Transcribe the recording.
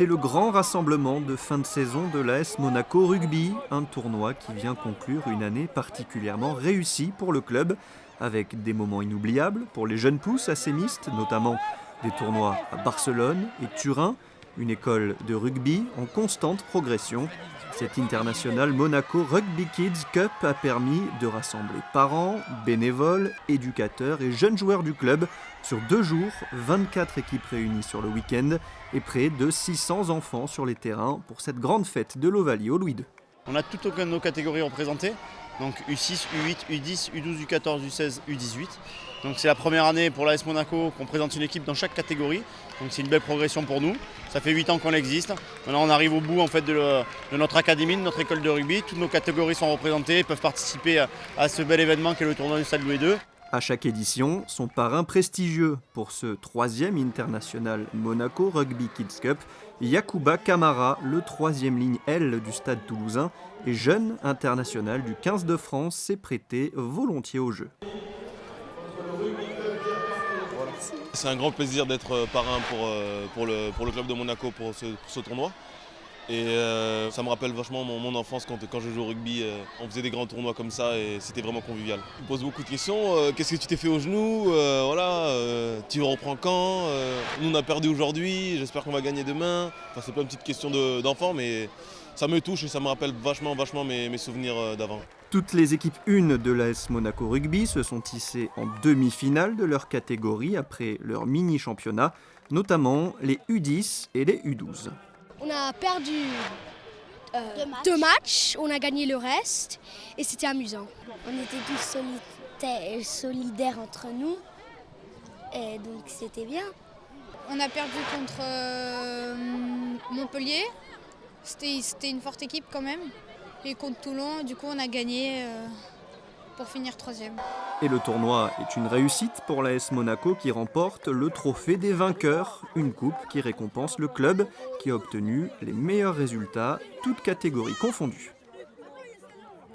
C'est le grand rassemblement de fin de saison de l'AS Monaco Rugby, un tournoi qui vient conclure une année particulièrement réussie pour le club, avec des moments inoubliables pour les jeunes pousses assénistes, notamment des tournois à Barcelone et Turin, une école de rugby en constante progression. Cette International Monaco Rugby Kids Cup a permis de rassembler parents, bénévoles, éducateurs et jeunes joueurs du club sur 2 jours, 24 équipes réunies sur le week-end et près de 600 enfants sur les terrains pour cette grande fête de l'Ovalie au Louis II. On a toutes nos catégories représentées, donc U6, U8, U10, U12, U14, U16, U18. Donc c'est la première année pour l'AS Monaco qu'on présente une équipe dans chaque catégorie. Donc c'est une belle progression pour nous. Ça fait 8 ans qu'on existe. Maintenant on arrive au bout en fait, de notre académie, de notre école de rugby. Toutes nos catégories sont représentées et peuvent participer à ce bel événement qu'est le tournoi du Stade Louis II. À chaque édition, son parrain prestigieux pour ce 3e International Monaco Rugby Kids Cup, Yacouba Camara, le 3e ligne L du stade toulousain et jeune international du 15 de France, s'est prêté volontiers au jeu. C'est un grand plaisir d'être parrain pour le club de Monaco pour ce tournoi. Et ça me rappelle vachement mon enfance quand je jouais au rugby. On faisait des grands tournois comme ça et c'était vraiment convivial. On me pose beaucoup de questions. Qu'est-ce que tu t'es fait au genou? Tu reprends quand? Nous on a perdu aujourd'hui, j'espère qu'on va gagner demain. Enfin, c'est pas une petite question d'enfant, mais ça me touche et ça me rappelle vachement mes souvenirs d'avant. Toutes les équipes 1 de l'AS Monaco Rugby se sont hissées en demi-finale de leur catégorie après leur mini-championnat, notamment les U10 et les U12. On a perdu 2 matchs, on a gagné le reste et c'était amusant. On était tous solidaires entre nous et donc c'était bien. On a perdu contre Montpellier, c'était une forte équipe quand même. Et contre Toulon, du coup on a gagné pour finir 3e. Et le tournoi est une réussite pour l'AS Monaco qui remporte le trophée des vainqueurs, une coupe qui récompense le club qui a obtenu les meilleurs résultats, toutes catégories confondues.